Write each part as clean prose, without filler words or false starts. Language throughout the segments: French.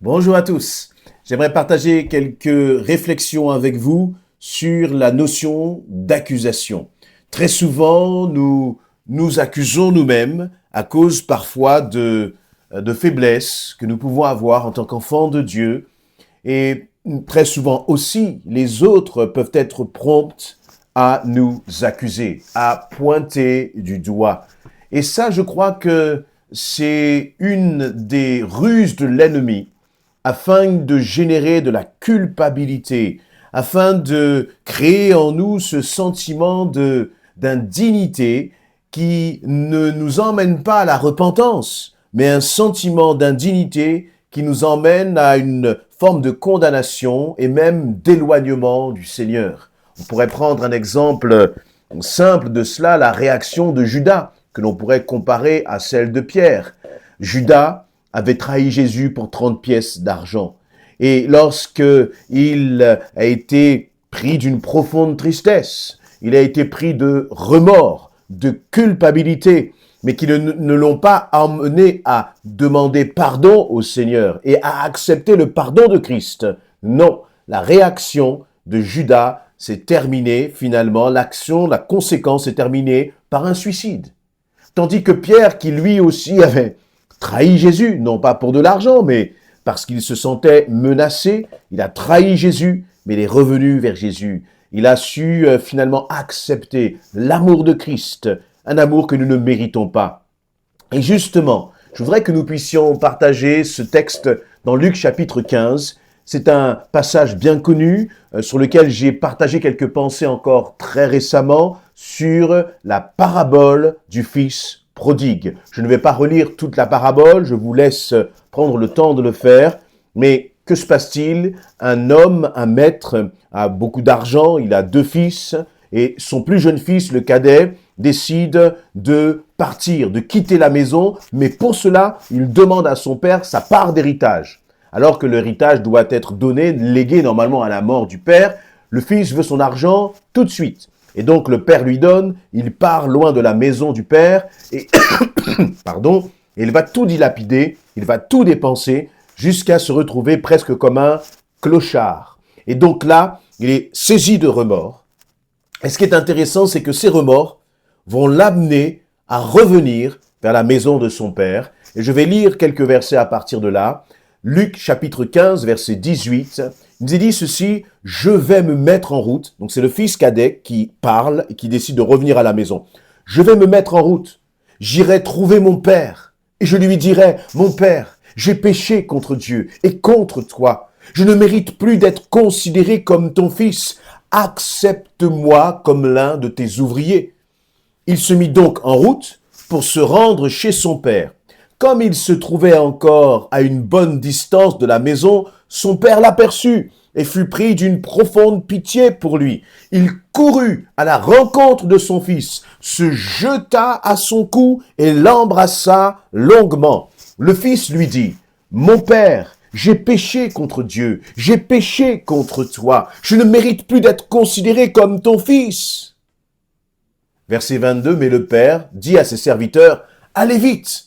Bonjour à tous. J'aimerais partager quelques réflexions avec vous sur la notion d'accusation. Très souvent, nous nous accusons nous-mêmes à cause parfois de faiblesses que nous pouvons avoir en tant qu'enfants de Dieu. Et très souvent aussi, les autres peuvent être prompts à nous accuser, à pointer du doigt. Et ça, je crois que c'est une des ruses de l'ennemi afin de générer de la culpabilité, afin de créer en nous ce sentiment d'indignité qui ne nous emmène pas à la repentance, mais un sentiment d'indignité qui nous emmène à une forme de condamnation et même d'éloignement du Seigneur. On pourrait prendre un exemple simple de cela, la réaction de Judas, que l'on pourrait comparer à celle de Pierre. Judas avait trahi Jésus pour 30 pièces d'argent. Et lorsque il a été pris d'une profonde tristesse, il a été pris de remords, de culpabilité, mais qui ne l'ont pas amené à demander pardon au Seigneur et à accepter le pardon de Christ. Non, la réaction de Judas s'est terminée finalement, l'action, la conséquence est terminée par un suicide. Tandis que Pierre, qui lui aussi avait trahi Jésus, non pas pour de l'argent, mais parce qu'il se sentait menacé, il a trahi Jésus, mais il est revenu vers Jésus. Il a su finalement accepter l'amour de Christ, un amour que nous ne méritons pas. Et justement, je voudrais que nous puissions partager ce texte dans Luc chapitre 15. C'est un passage bien connu sur lequel j'ai partagé quelques pensées encore très récemment sur la parabole du Fils prodigue. Je ne vais pas relire toute la parabole, je vous laisse prendre le temps de le faire, mais que se passe-t-il? Un homme, un maître, a beaucoup d'argent, il a 2 fils, et son plus jeune fils, le cadet, décide de partir, de quitter la maison, mais pour cela, il demande à son père sa part d'héritage. Alors que l'héritage doit être donné, légué normalement à la mort du père, le fils veut son argent tout de suite. Et donc le père lui donne, il part loin de la maison du père, et pardon, et il va tout dilapider, il va tout dépenser, jusqu'à se retrouver presque comme un clochard. Et donc là, il est saisi de remords. Et ce qui est intéressant, c'est que ces remords vont l'amener à revenir vers la maison de son père. Et je vais lire quelques versets à partir de là. Luc chapitre 15, verset 18, il nous est dit ceci, « Je vais me mettre en route ». Donc c'est le fils cadet qui parle et qui décide de revenir à la maison. « Je vais me mettre en route, j'irai trouver mon père et je lui dirai, « Mon père, j'ai péché contre Dieu et contre toi. Je ne mérite plus d'être considéré comme ton fils. Accepte-moi comme l'un de tes ouvriers. » Il se mit donc en route pour se rendre chez son père. Comme il se trouvait encore à une bonne distance de la maison, son père l'aperçut et fut pris d'une profonde pitié pour lui. Il courut à la rencontre de son fils, se jeta à son cou et l'embrassa longuement. Le fils lui dit, « Mon père, j'ai péché contre Dieu, j'ai péché contre toi, je ne mérite plus d'être considéré comme ton fils. » Verset 22, mais le père dit à ses serviteurs, « Allez vite,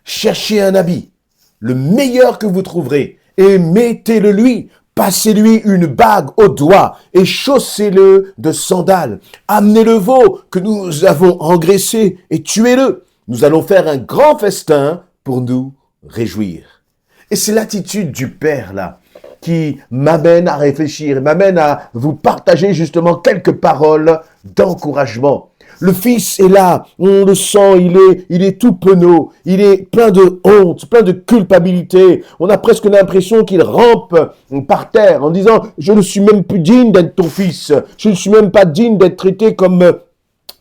cherchez un habit, le meilleur que vous trouverez, et mettez-le lui, passez-lui une bague au doigt, et chaussez-le de sandales. Amenez le veau que nous avons engraissé, et tuez-le. Nous allons faire un grand festin pour nous réjouir. » Et c'est l'attitude du Père, là, qui m'amène à réfléchir, m'amène à vous partager justement quelques paroles d'encouragement. Le fils est là, on le sent, il est tout penaud, il est plein de honte, plein de culpabilité. On a presque l'impression qu'il rampe par terre en disant « Je ne suis même plus digne d'être ton fils, je ne suis même pas digne d'être traité comme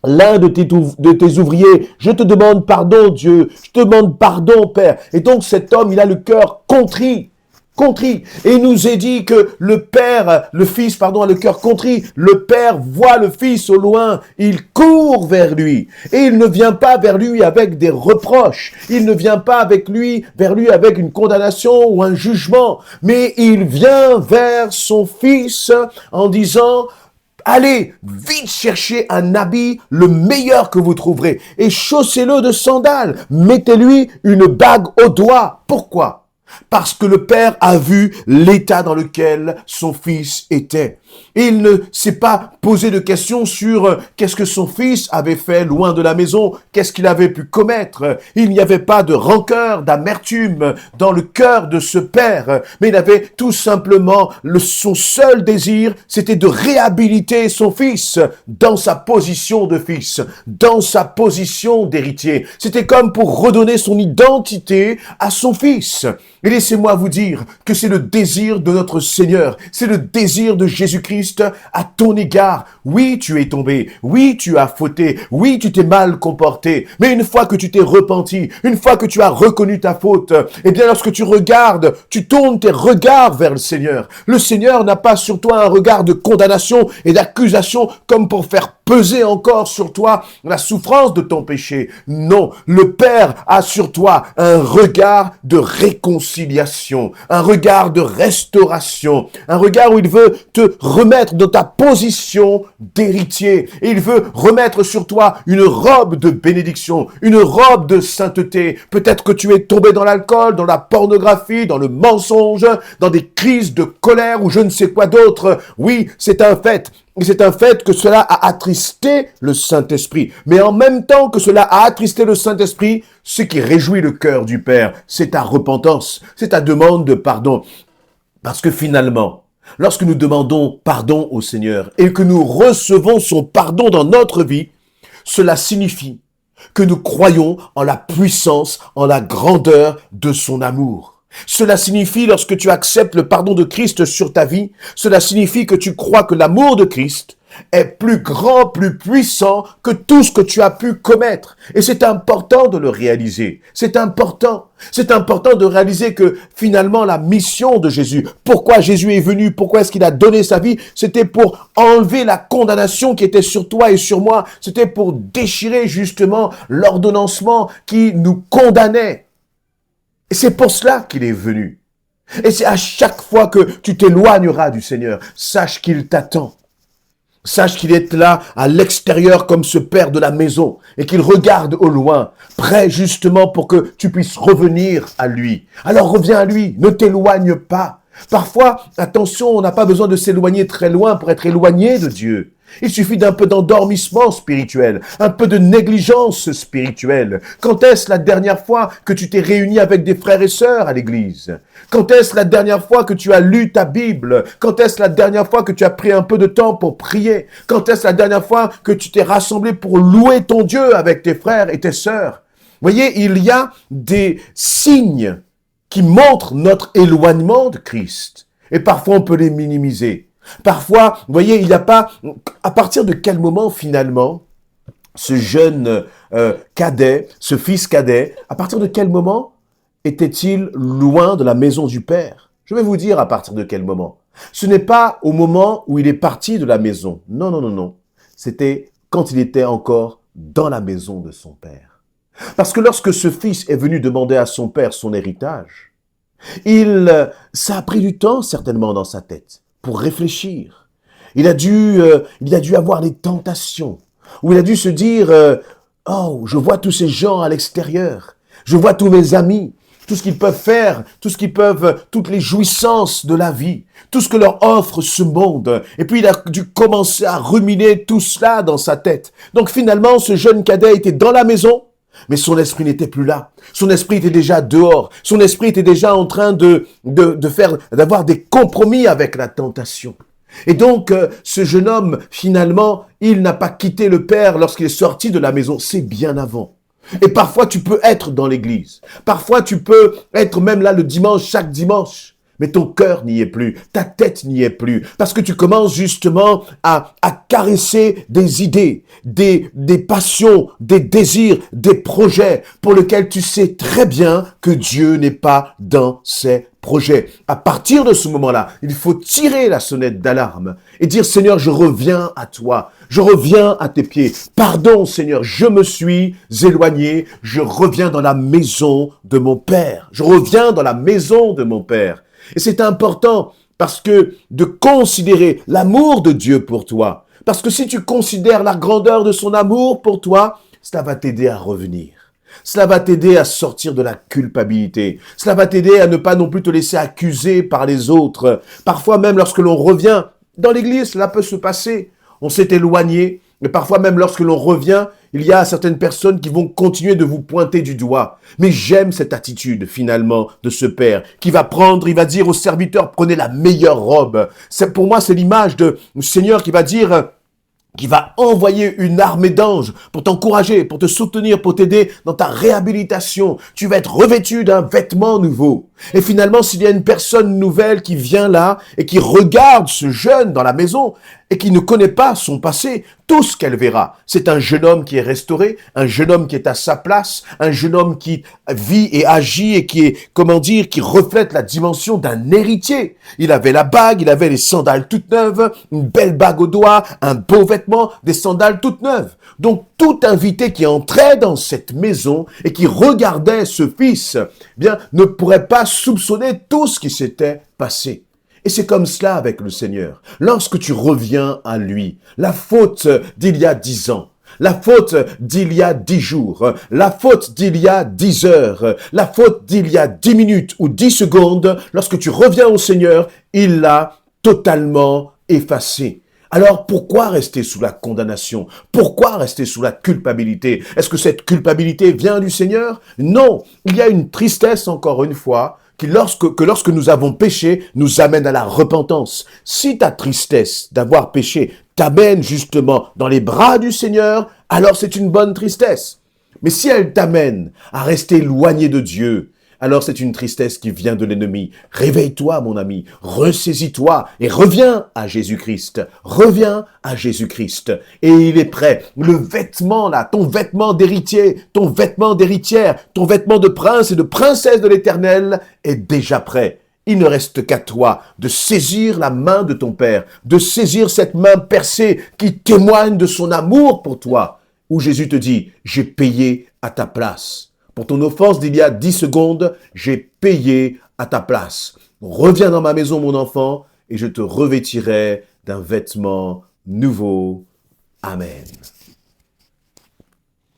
l'un de tes ouvriers. Je te demande pardon, Dieu, je te demande pardon, Père. » Et donc cet homme, il a le cœur contrit. Et il nous est dit que le fils a le cœur contrit. Le père voit le fils au loin, il court vers lui. Et il ne vient pas vers lui avec des reproches. Il ne vient pas vers lui avec une condamnation ou un jugement. Mais il vient vers son fils en disant, « Allez, vite chercher un habit, le meilleur que vous trouverez, et chaussez-le de sandales. Mettez-lui une bague au doigt. » Pourquoi ? parce que le père a vu l'état dans lequel son fils était. Et il ne s'est pas posé de questions sur qu'est-ce que son fils avait fait loin de la maison, qu'est-ce qu'il avait pu commettre. Il n'y avait pas de rancœur, d'amertume dans le cœur de ce père, mais il avait tout simplement son seul désir, c'était de réhabiliter son fils dans sa position de fils, dans sa position d'héritier. C'était comme pour redonner son identité à son fils. Et laissez-moi vous dire que c'est le désir de notre Seigneur, c'est le désir de Jésus-Christ à ton égard. Oui, tu es tombé, oui, tu as fauté, oui, tu t'es mal comporté, mais une fois que tu t'es repenti, une fois que tu as reconnu ta faute, eh bien lorsque tu regardes, tu tournes tes regards vers le Seigneur n'a pas sur toi un regard de condamnation et d'accusation comme pour faire peser encore sur toi la souffrance de ton péché. Non, le Père a sur toi un regard de réconciliation, un regard de restauration, un regard où il veut te remettre dans ta position d'héritier. Et il veut remettre sur toi une robe de bénédiction, une robe de sainteté. Peut-être que tu es tombé dans l'alcool, dans la pornographie, dans le mensonge, dans des crises de colère ou je ne sais quoi d'autre. Oui, c'est un fait. Et c'est un fait que cela a attristé le Saint-Esprit. Mais en même temps que cela a attristé le Saint-Esprit, ce qui réjouit le cœur du Père, c'est ta repentance, c'est ta demande de pardon. Parce que finalement, lorsque nous demandons pardon au Seigneur et que nous recevons son pardon dans notre vie, cela signifie que nous croyons en la puissance, en la grandeur de son amour. Cela signifie, lorsque tu acceptes le pardon de Christ sur ta vie, cela signifie que tu crois que l'amour de Christ est plus grand, plus puissant que tout ce que tu as pu commettre. Et c'est important de le réaliser. C'est important. C'est important de réaliser que finalement la mission de Jésus, pourquoi Jésus est venu, pourquoi est-ce qu'il a donné sa vie, c'était pour enlever la condamnation qui était sur toi et sur moi. C'était pour déchirer justement l'ordonnancement qui nous condamnait. Et c'est pour cela qu'il est venu. Et c'est à chaque fois que tu t'éloigneras du Seigneur, sache qu'il t'attend. Sache qu'il est là, à l'extérieur, comme ce père de la maison, et qu'il regarde au loin, prêt justement pour que tu puisses revenir à lui. Alors reviens à lui, ne t'éloigne pas. Parfois, attention, on n'a pas besoin de s'éloigner très loin pour être éloigné de Dieu. Il suffit d'un peu d'endormissement spirituel, un peu de négligence spirituelle. Quand est-ce la dernière fois que tu t'es réuni avec des frères et sœurs à l'église? Quand est-ce la dernière fois que tu as lu ta Bible? Quand est-ce la dernière fois que tu as pris un peu de temps pour prier? Quand est-ce la dernière fois que tu t'es rassemblé pour louer ton Dieu avec tes frères et tes sœurs? Voyez, il y a des signes qui montrent notre éloignement de Christ. Et parfois, on peut les minimiser. Parfois, vous voyez, il n'y a pas... À partir de quel moment, finalement, ce jeune cadet, ce fils cadet, à partir de quel moment était-il loin de la maison du Père? Je vais vous dire à partir de quel moment. Ce n'est pas au moment où il est parti de la maison. Non, non, non, non. C'était quand il était encore dans la maison de son Père. Parce que lorsque ce fils est venu demander à son Père son héritage, ça a pris du temps certainement dans sa tête pour réfléchir. Il a dû avoir des tentations, où il a dû se dire, oh, je vois tous ces gens à l'extérieur, je vois tous mes amis, tout ce qu'ils peuvent faire, toutes les jouissances de la vie, tout ce que leur offre ce monde. Et puis il a dû commencer à ruminer tout cela dans sa tête. Donc finalement, ce jeune cadet était dans la maison, mais son esprit n'était plus là. Son esprit était déjà dehors. Son esprit était déjà en train d'avoir des compromis avec la tentation. Et donc, ce jeune homme, finalement, il n'a pas quitté le Père lorsqu'il est sorti de la maison. C'est bien avant. Et parfois, tu peux être dans l'église. Parfois, tu peux être même là le dimanche, chaque dimanche. Mais ton cœur n'y est plus, ta tête n'y est plus, parce que tu commences justement à caresser des idées, des passions, des désirs, des projets pour lesquels tu sais très bien que Dieu n'est pas dans ces projets. À partir de ce moment-là, il faut tirer la sonnette d'alarme et dire, Seigneur, je reviens à toi, je reviens à tes pieds. Pardon, Seigneur, je me suis éloigné, je reviens dans la maison de mon Père. Je reviens dans la maison de mon Père. Et c'est important parce que de considérer l'amour de Dieu pour toi, parce que si tu considères la grandeur de son amour pour toi, cela va t'aider à revenir. Cela va t'aider à sortir de la culpabilité. Cela va t'aider à ne pas non plus te laisser accuser par les autres. Parfois même lorsque l'on revient dans l'église, cela peut se passer. On s'est éloigné, mais parfois même lorsque l'on revient, il y a certaines personnes qui vont continuer de vous pointer du doigt. Mais j'aime cette attitude, finalement, de ce père, qui va prendre, il va dire au serviteur, prenez la meilleure robe. Pour moi, c'est l'image du Seigneur qui va dire, qui va envoyer une armée d'anges pour t'encourager, pour te soutenir, pour t'aider dans ta réhabilitation. Tu vas être revêtu d'un vêtement nouveau. Et finalement, s'il y a une personne nouvelle qui vient là et qui regarde ce jeune dans la maison et qui ne connaît pas son passé, tout ce qu'elle verra, c'est un jeune homme qui est restauré, un jeune homme qui est à sa place, un jeune homme qui vit et agit et qui est, comment dire, qui reflète la dimension d'un héritier. Il avait la bague, il avait les sandales toutes neuves, une belle bague au doigt, un beau vêtement, des sandales toutes neuves. Donc, tout invité qui entrait dans cette maison et qui regardait ce fils, bien, ne pourrait pas soupçonner tout ce qui s'était passé. Et c'est comme cela avec le Seigneur. Lorsque tu reviens à lui, la faute d'il y a 10 ans, la faute d'il y a 10 jours, la faute d'il y a 10 heures, la faute d'il y a 10 minutes ou 10 secondes, lorsque tu reviens au Seigneur, il l'a totalement effacé. Alors pourquoi rester sous la condamnation? Pourquoi rester sous la culpabilité? Est-ce que cette culpabilité vient du Seigneur? Non, il y a une tristesse encore une fois que lorsque nous avons péché, nous amène à la repentance. Si ta tristesse d'avoir péché t'amène justement dans les bras du Seigneur, alors c'est une bonne tristesse. Mais si elle t'amène à rester éloigné de Dieu, alors c'est une tristesse qui vient de l'ennemi. Réveille-toi, mon ami, ressaisis-toi et reviens à Jésus-Christ. Reviens à Jésus-Christ. Et il est prêt. Le vêtement là, ton vêtement d'héritier, ton vêtement d'héritière, ton vêtement de prince et de princesse de l'Éternel est déjà prêt. Il ne reste qu'à toi de saisir la main de ton Père, de saisir cette main percée qui témoigne de son amour pour toi, où Jésus te dit, j'ai payé à ta place. Pour ton offense d'il y a 10 secondes, j'ai payé à ta place. Reviens dans ma maison, mon enfant, et je te revêtirai d'un vêtement nouveau. Amen.